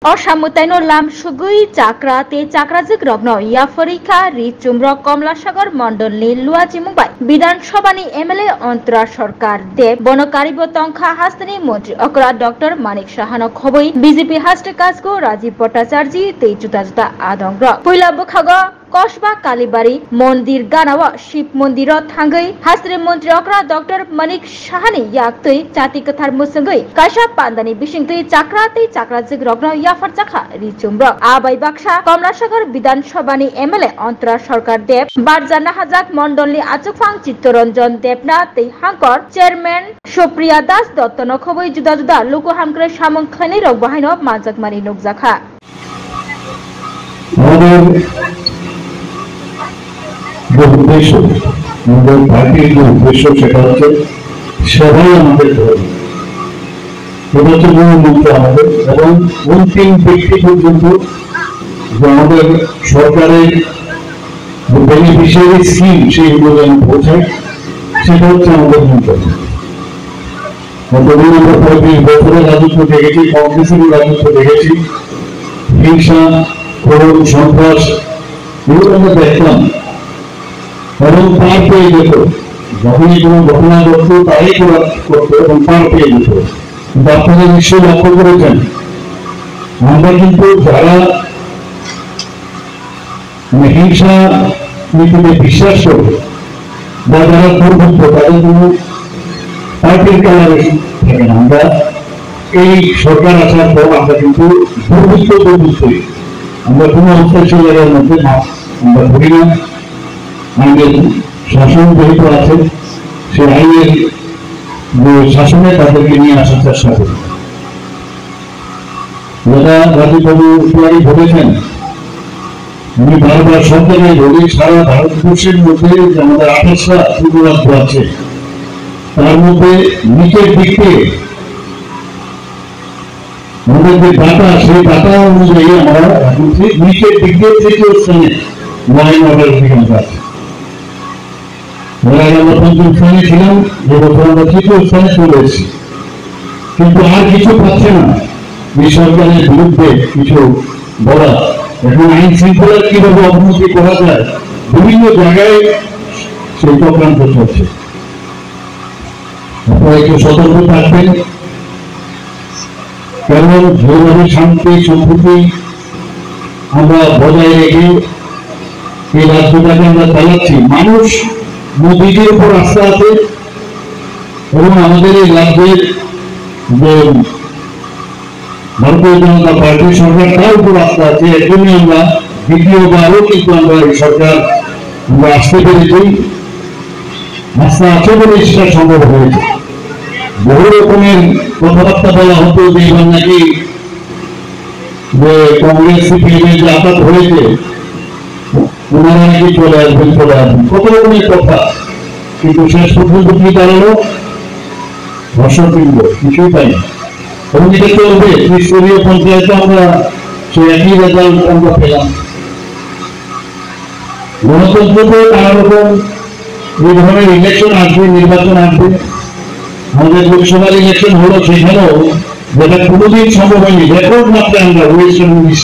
Osamutaino lam sugui chakra te chakra jigrogno ya পরীক্ষা রিচুমর Kamalasagar মন্ডলনি লুয়াজি Mumbai বিধানসভানি MLA Antara সরকার দেব বনকারিব তংখা হাস্তানি মন্ত্রী অকরা doctor মানিক সাহানো খবই BJP হাস্তে কাজগো Rajib Bhattacharya তে জুতা জুতা আদংগ্র পয়লা বখাগ কসবা কালীবাড়ি মন্দির গানাওয়া শিব মন্দির থাঙ্গই হাস্ত্রে মন্ত্রী অকরা ডক্টর মানিক সাহানি ইয়াকতৈ জাতি কথার মুসঙ্গই কাইসা পান্দানি বিশিংতৈ চাকরাতে চাকরা জিগ্রগ্ন ইয়াফার চাখা রিচুমর আবাই বাক্সা কমলাসাগর বিধানসভানি এমএলএ অন্তরা সরকার দেব বারজানা হাজাক মন্ডলনি আচুকফাং চিত্তরঞ্জন দেবনাথ তৈ হাঙ্কর চেয়ারম্যান সুপ্রিয়া দাস দত্ত নখবই জুদা জুদা লোক হামক্রে সামংখানি রক বাহাইনো মাজাকমারি নকজাখা উদ্দেশ্য আমাদের পার্টির যে উদ্দেশ্য সেটা হচ্ছে সবাই আমাদের ধর্ম, এটা হচ্ছে মূল মন্ত্র আমাদের। এবং অন্তিম ব্যক্তি পর্যন্ত যে আমাদের সরকারের বেনিফিশিয়ারি স্কিম সেইগুলো যেন পৌঁছায় সেটা হচ্ছে আমাদের মন্ত্র। আমরা 35 বছরের রাজত্ব দেখেছি, কংগ্রেসের রাজত্ব দেখেছি, হিংসা, ক্রোধ, সন্ত্রাস এগুলো আমরা দেখলাম এবং পার পেয়ে যেত। যখনই কোনো ঘটনা ঘটত তাই করতো এবং পার পেয়ে যেত। কিন্তু আপনারা নিশ্চয়ই লক্ষ্য করেছেন আমরা কিন্তু যারা হিংসা নীতিতে বিশ্বাস করবে বা যারা দুর্বৃত্ত তাদের কোনো পার্টির কালারে থাকে না। আমরা এই সরকার আসার পর আমরা কিন্তু দুর্বৃত্তই আমরা কোনো অত্যাচারের মধ্যে আমরা ধরি না। আইনের শাসন যেহেতু আছে সেই আইনের শাসনে তাদেরকে নিয়ে আসার চেষ্টা করি। যারা রাজীববাবু বলেছেন আমি বারবার সব জায়গায় বলি সারা ভারতবর্ষের মধ্যে যে আমাদের 28টা পূর্বরাজ্য আছে তার মধ্যে নিচের দিকে আমাদের যে ডাটা সেই ডাটা অনুযায়ী আমরা নিচের দিক দিয়ে তৃতীয় স্থানে লাইন অর্ডার অধিকাংশ আছে। আমরা পঞ্চম স্থানে ছিলাম, যে বছর আমরা তৃতীয় স্থানে চলে এসেছি। কিন্তু আর কিছু পাচ্ছে না এই সরকারের বিরুদ্ধে কিছু বলা। এখন আইন শৃঙ্খলার কিভাবে অবনতি করা যায় বিভিন্ন জায়গায় সেই চক্রান্ত চলছে। আপনারা একটু সতর্ক থাকবেন, কেমন যেভাবে শান্তি সম্প্রীতি আমরা বজায় রেখে এই রাজ্যটাকে আমরা চালাচ্ছি। মানুষ মোদীজির উপর আস্থা আছে এবং আমাদের এই রাজ্যের যে ভারতীয় জনতা পার্টির সরকার তার উপর আস্থা আছে। এর জন্য আমরা দ্বিতীয়বারও কিন্তু আমরা এই সরকার আমরা আসতে পেরেছি, আস্থা আছে বলে সেটা সম্ভব হয়েছে। বহু রকমের কথাবার্তা বলা হতো যে এবার নাকি যে কংগ্রেস সিপিএম যে আঘাত হয়েছে ওনারা নাকি চলে আসবেন কত রকমের কথা। কিন্তু শেষ পর্যন্ত কি দাঁড়ালো? ধর্ষণপিণ্ড, কিছুই পাই না। এবং এটা চলবে ত্রিস্তরীয় পঞ্চায়েতে আমরা সেই একই রেজাল্ট আমরা পেলাম। গণতন্ত্রতে নানা রকম এই ধরনের ইলেকশন আসবে, নির্বাচন আসবে। আমাদের লোকসভার ইলেকশন হলো, সেখানেও যেটা কোনোদিন সম্ভব হয়নি, রেকর্ড মাত্রায় আমরা ওয়েস্ট